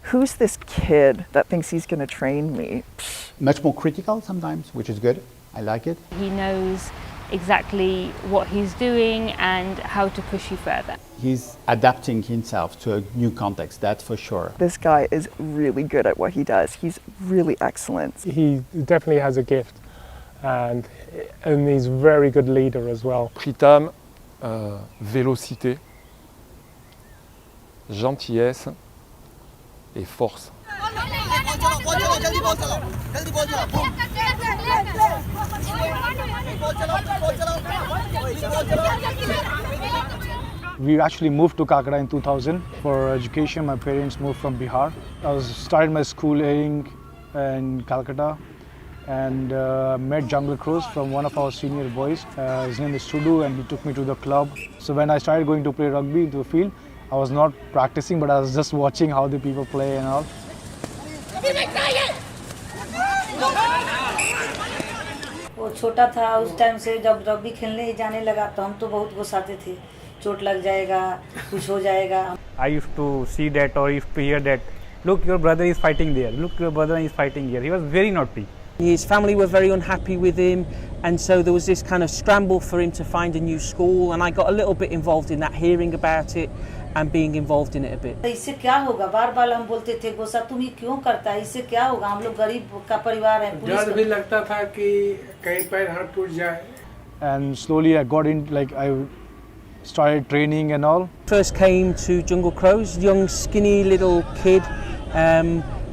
who's this kid that thinks he's going to train me? Much more critical sometimes, which is good. I like it. He knows exactly what he's doing and how to push you further. He's adapting himself to a new context, that's for sure. This guy is really good at what he does. He's really excellent. He definitely has a gift, and he's a very good leader as well. Pritam, vélocité, gentillesse et force. We actually moved to Calcutta in 2000 for education. My parents moved from Bihar. I started my schooling in Calcutta and met Jungle Cruise from one of our senior boys. His name is Sudu, and he took me to the club. So when I started going to play rugby into the field, I was not practicing, but I was just watching how the people play and all. वो छोटा था उस time से जब rugby खेलने ही जाने लगा तो हम तो बहुत गुस्साते थे चोट लग जाएगा कुछ हो जाएगा. I used to see that or used to hear that, look, your brother is fighting there, look, your brother is fighting here. He was very naughty. His family were very unhappy with him, and so there was this kind of scramble for him to find a new school, and I got a little bit involved in that, hearing about it and being involved in it a bit. इससे क्या होगा बार-बार हम बोलते थे गोसा तुम ये क्यों करता है इससे क्या होगा हम लोग गरीब का परिवार है. डर भी लगता था कि कहीं पैर हाथ टूट जाए. And slowly I got in, like I started training and all. First came to Jungle Crows, young skinny little kid,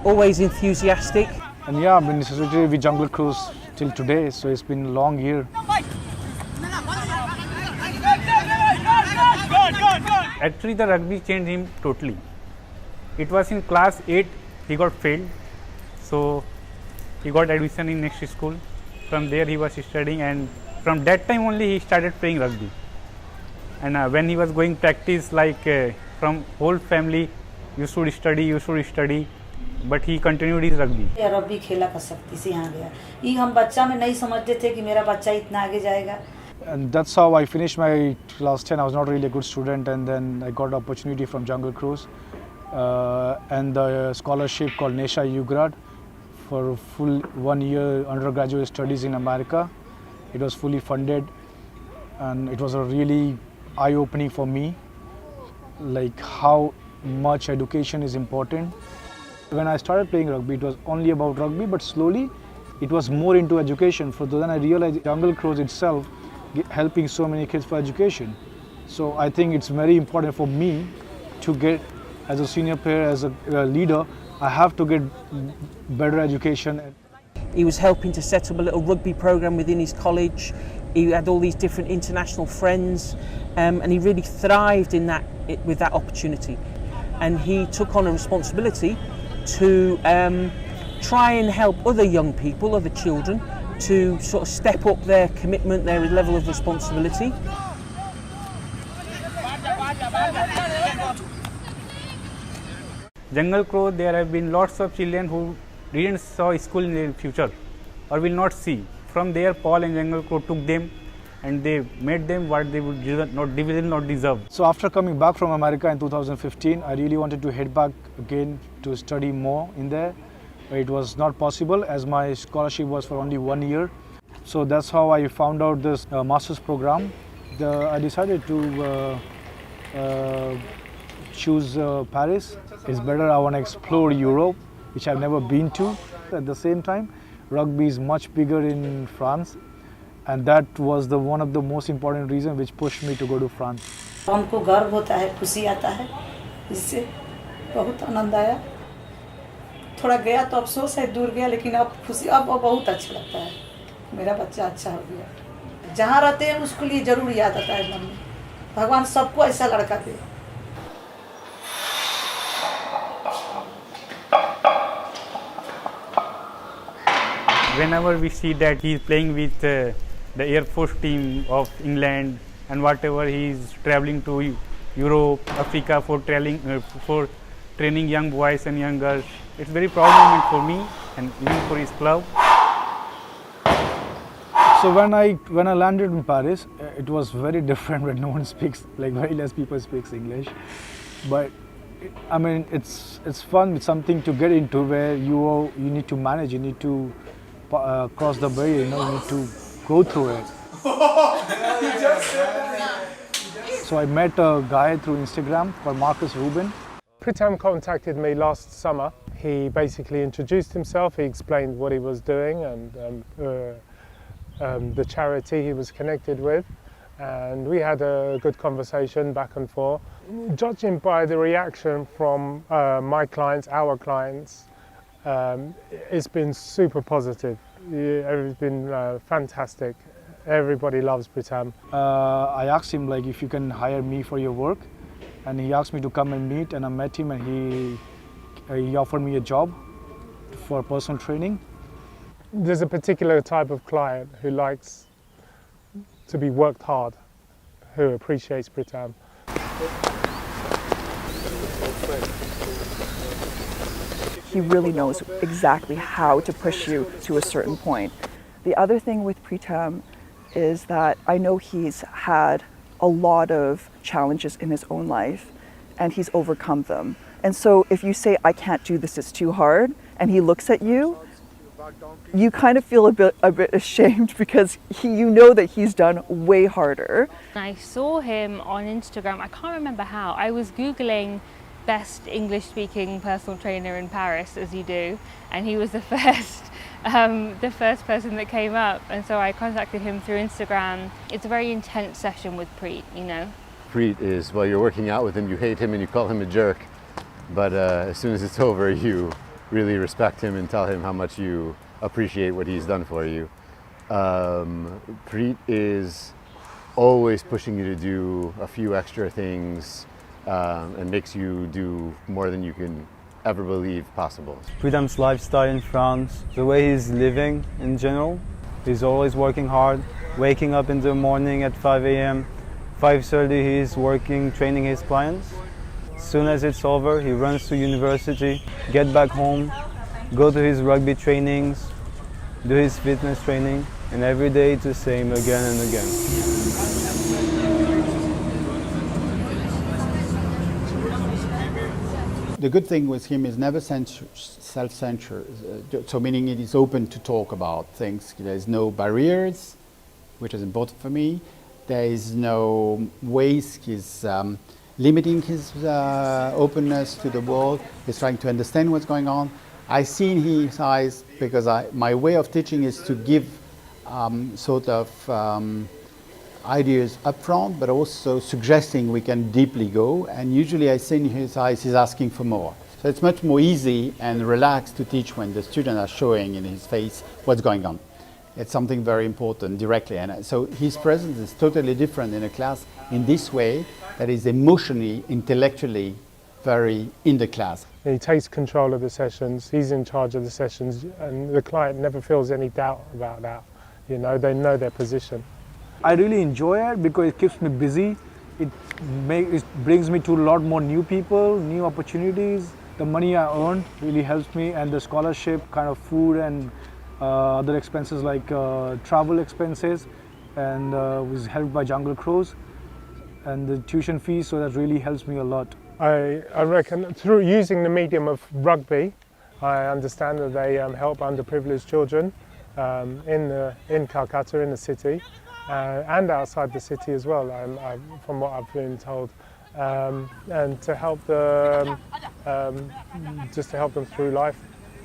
always enthusiastic. And yeah, I've been associated with Jungle Cruise till today, so it's been a long year. Actually, the rugby changed him totally. It was in class 8, he got failed. So, he got admission in next school. From there, he was studying, and from that time only, he started playing rugby. And when he was going practice, like from whole family, you should study. But he continued his rugby. Rugby खेला कर सकती से यहाँ गया. ये हम बच्चा में नहीं समझते थे कि मेरा बच्चा इतना आगे जाएगा. And that's how I finished my class 10. I was not really a good student, and then I got an opportunity from Jungle Cruise and the scholarship called Nesha Yugrad for full 1 year undergraduate studies in America. It was fully funded, and it was a really eye-opening for me, like how much education is important. When I started playing rugby, it was only about rugby, but slowly it was more into education. So then I realized Jungle Cruise itself helping so many kids for education. So I think it's very important for me to get, as a senior player, as a leader, I have to get better education. He was helping to set up a little rugby program within his college. He had all these different international friends, and he really thrived in that with that opportunity. And he took on a responsibility to try and help other young people, other children, to sort of step up their commitment, their level of responsibility. Jungle Crow, there have been lots of children who didn't saw school in the future or will not see. From there, Paul and Jungle Crow took them and they made them what they would not deserve. So after coming back from America in 2015, I really wanted to head back again to study more in there. It was not possible as my scholarship was for only 1 year. So that's how I found out this master's program. I decided to choose Paris. It's better, I want to explore Europe, which I've never been to. At the same time, rugby is much bigger in France, and that was one of the most important reasons which pushed me to go to France. हमको गर्व होता है, खुशी आता है, इससे बहुत आनंद आया. थोड़ा गया तो अफसोस है, दूर गया, लेकिन अब खुशी, अब बहुत अच्छा लगता है. मेरा बच्चा अच्छा हो गया. जहाँ रहते हैं उसके लिए जरूर याद आता है मन में. भगवान सबको ऐसा लड़का दे. Whenever we see that he is playing with the Air Force team of England, and whatever he is traveling to Europe, Africa for training young boys and young girls, it's very proud moment for me and even for his club. So when I landed in Paris, it was very different when no one speaks, like very less people speaks English. But I mean, it's fun. It's something to get into where you need to manage. You need to cross the barrier. You know, you need to go through it. So I met a guy through Instagram called Marcus Rubin. Pritam contacted me last summer. He basically introduced himself. He explained what he was doing and the charity he was connected with. And we had a good conversation back and forth. Judging by the reaction from my clients, our clients, it's been super positive. It's been fantastic. Everybody loves Pritam. I asked him like if you can hire me for your work, and he asked me to come and meet, and I met him, and he offered me a job for personal training. There's a particular type of client who likes to be worked hard, who appreciates Pritam. He really knows exactly how to push you to a certain point. The other thing with Pritam is that I know he's had a lot of challenges in his own life and he's overcome them. And so if you say, I can't do this, it's too hard, and he looks at you, you kind of feel a bit ashamed because you know that he's done way harder. I saw him on Instagram, I can't remember how. I was Googling best English-speaking personal trainer in Paris, as you do, and he was the first person that came up, and so I contacted him through Instagram. It's a very intense session with Preet, you know. Preet is, while you're working out with him, you hate him and you call him a jerk, but as soon as it's over, you really respect him and tell him how much you appreciate what he's done for you. Preet is always pushing you to do a few extra things and makes you do more than you can ever believe possible. Pritam's lifestyle in France, the way he's living in general, he's always working hard, waking up in the morning at 5 a.m. 5:30 he's working, training his clients. As soon as it's over, he runs to university, get back home, go to his rugby trainings, do his fitness training, and every day it's the same again and again. The good thing with him is never self-censure, so meaning it is open to talk about things. There's no barriers, which is important for me. There is no ways. He's limiting his openness to the world. He's trying to understand what's going on. I see in his eyes, because my way of teaching is to give sort of ideas up front, but also suggesting we can deeply go, and usually I see in his eyes he's asking for more. So it's much more easy and relaxed to teach when the students are showing in his face what's going on. It's something very important directly, and so his presence is totally different in a class in this way, that is emotionally, intellectually very in the class. He takes control of the sessions, he's in charge of the sessions, and the client never feels any doubt about that. You know, they know their position. I really enjoy it because it keeps me busy. It brings me to a lot more new people, new opportunities. The money I earn really helps me, and the scholarship, kind of food and other expenses like travel expenses, and was helped by Jungle Cruise, and the tuition fees, so that really helps me a lot. I reckon through using the medium of rugby, I understand that they help underprivileged children in Calcutta, in the city. And outside the city as well, from what I've been told, and to help them, just to help them through life,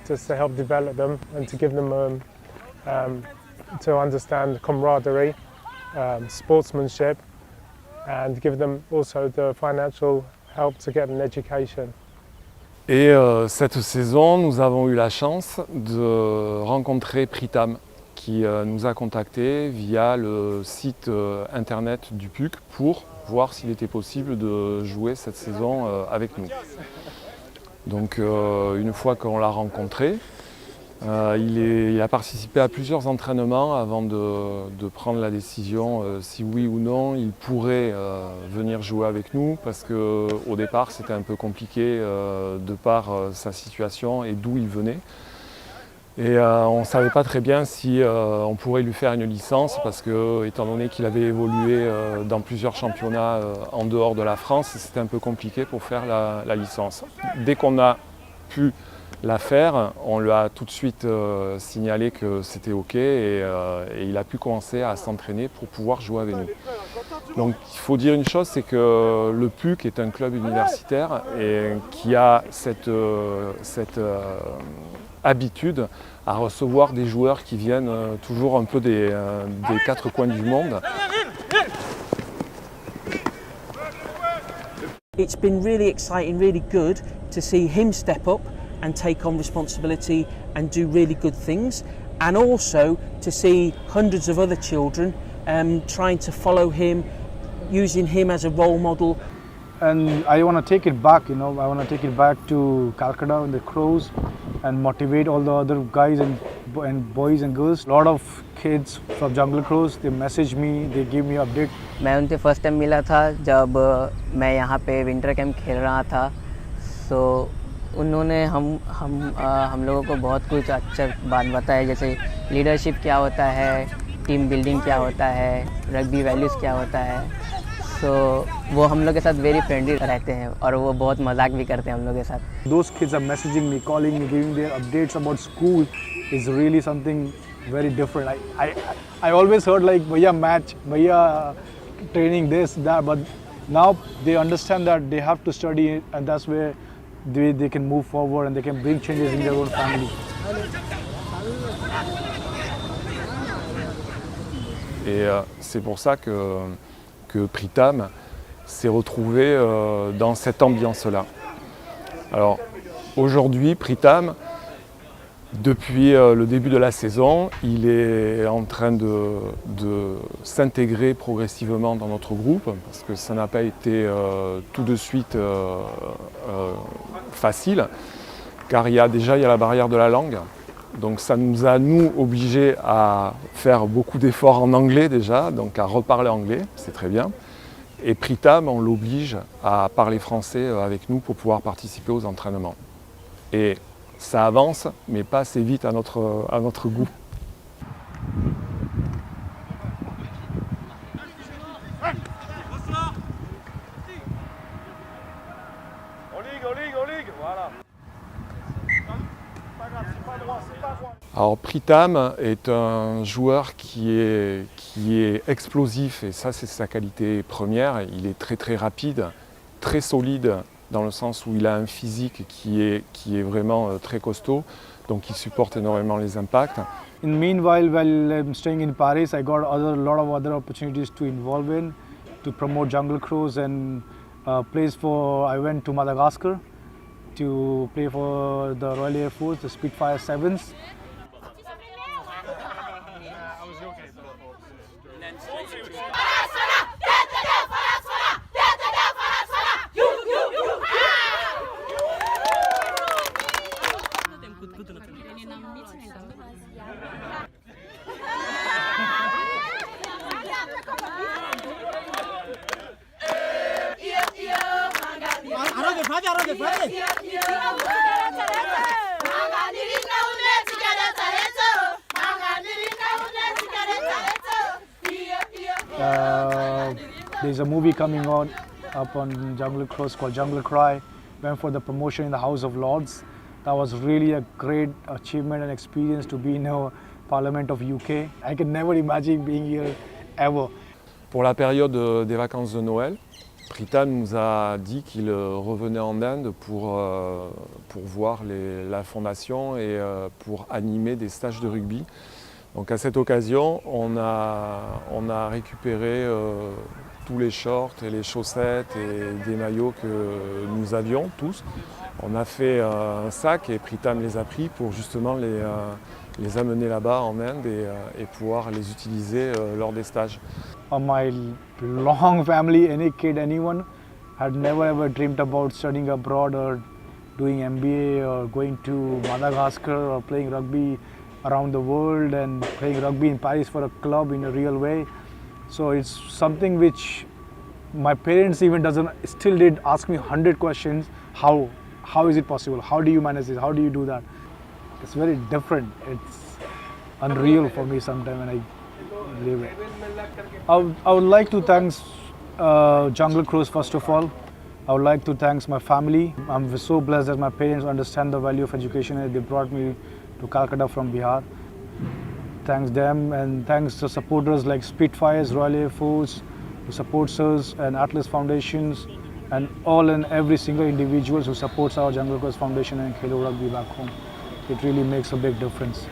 just to help develop them, and to give them to understand camaraderie, sportsmanship, and give them also the financial help to get an education. Et cette saison, nous avons eu la chance de rencontrer Pritam, qui nous a contactés via le site internet du PUC pour voir s'il était possible de jouer cette saison avec nous. Donc une fois qu'on l'a rencontré, il a participé à plusieurs entraînements avant de prendre la décision si oui ou non il pourrait venir jouer avec nous, parce qu'au départ c'était un peu compliqué de par sa situation et d'où il venait. Et on ne savait pas très bien si on pourrait lui faire une licence parce que, étant donné qu'il avait évolué dans plusieurs championnats en dehors de la France, c'était un peu compliqué pour faire la licence. Dès qu'on a pu la faire, on lui a tout de suite signalé que c'était OK et il a pu commencer à s'entraîner pour pouvoir jouer avec nous. Donc il faut dire une chose, c'est que le PUC est un club universitaire et qui a cette habitude à recevoir des joueurs qui viennent toujours un peu des quatre coins du monde. It's been really exciting, really good to see him step up and take on responsibility and do really good things, and also to see hundreds of other children trying to follow him, using him as a role model. And I want to take it back, I want to take it back to Calcutta and the Crows and motivate all the other guys and boys and girls. A lot of kids from Jungle Crows, they message me, they give me update. मैं उनसे first time मिला था जब मैं यहाँ पे winter camp खेल रहा था, सो उन्होंने हम लोगों को बहुत कुछ अच्छा बात बताया, जैसे लीडरशिप क्या होता है, टीम बिल्डिंग क्या होता है, रग्बी वैल्यूज़ क्या होता है। सो वो हम लोग के साथ वेरी फ्रेंडली रहते हैं और वो बहुत मजाक भी करते हैं हम लोग के साथ। Those kids are messaging me, calling me, giving their updates about school is really something very different. I always heard like bhaiya match, bhaiya training, this, that, but now they understand that they have to study and that's where they can move forward and they can bring changes in their own family. Et c'est pour ça que Pritam s'est retrouvé dans cette ambiance-là. Alors aujourd'hui, Pritam, depuis le début de la saison, il est en train de s'intégrer progressivement dans notre groupe, parce que ça n'a pas été tout de suite facile, car il y a la barrière de la langue. Donc ça nous a, obligés à faire beaucoup d'efforts en anglais déjà, donc à reparler anglais, c'est très bien. Et Pritam, on l'oblige à parler français avec nous pour pouvoir participer aux entraînements. Et ça avance, mais pas assez vite à notre goût. Alors Pritam est un joueur qui est explosif et ça c'est sa qualité première. Il est très très rapide, très solide dans le sens où il a un physique qui est vraiment très costaud, donc il supporte énormément les impacts. In meanwhile, while I'm staying in Paris, I got a lot of other opportunities to involve in, to promote Jungle Crows and I went to Madagascar to play for the Royal Air Force, the Spitfire 7s. There's a movie coming on up on Jungle Crows called Jungle Cry. Went for the promotion in the House of Lords. That was really a great achievement and experience to be in the Parliament of UK. I can never imagine being here ever. Pour la période des vacances de Noël, Pritam nous a dit qu'il revenait en Inde pour voir la fondation et pour animer des stages de rugby. Donc à cette occasion, on a récupéré tous les shorts et les chaussettes et des maillots que nous avions tous. On a fait un sac et Pritam les a pris pour justement les amener là-bas en Inde et pouvoir les utiliser lors des stages. My long family, any kid, anyone had never ever dreamed about studying abroad or doing MBA or going to Madagascar or playing rugby around the world and playing rugby in Paris for a club in a real way. So it's something which my parents still did ask me 100 questions. How is it possible? How do you manage this? How do you do that? it's very different. It's unreal for me sometimes when I live it. I would like to thank Jungle Cruise first of all. I would like to thank my family. I'm so blessed that my parents understand the value of education and they brought me to Calcutta from Bihar. Thanks them and thanks to supporters like Spitfires, Royal Air Force, who supports us, and Atlas Foundations, and all and every single individuals who supports our Jungle Cruise Foundation and Khelo Rugby back home. It really makes a big difference.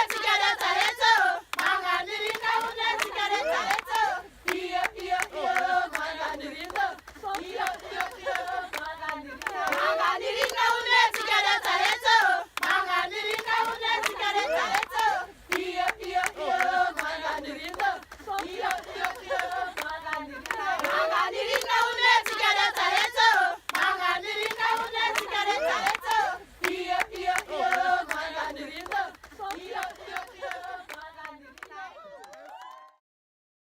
Together,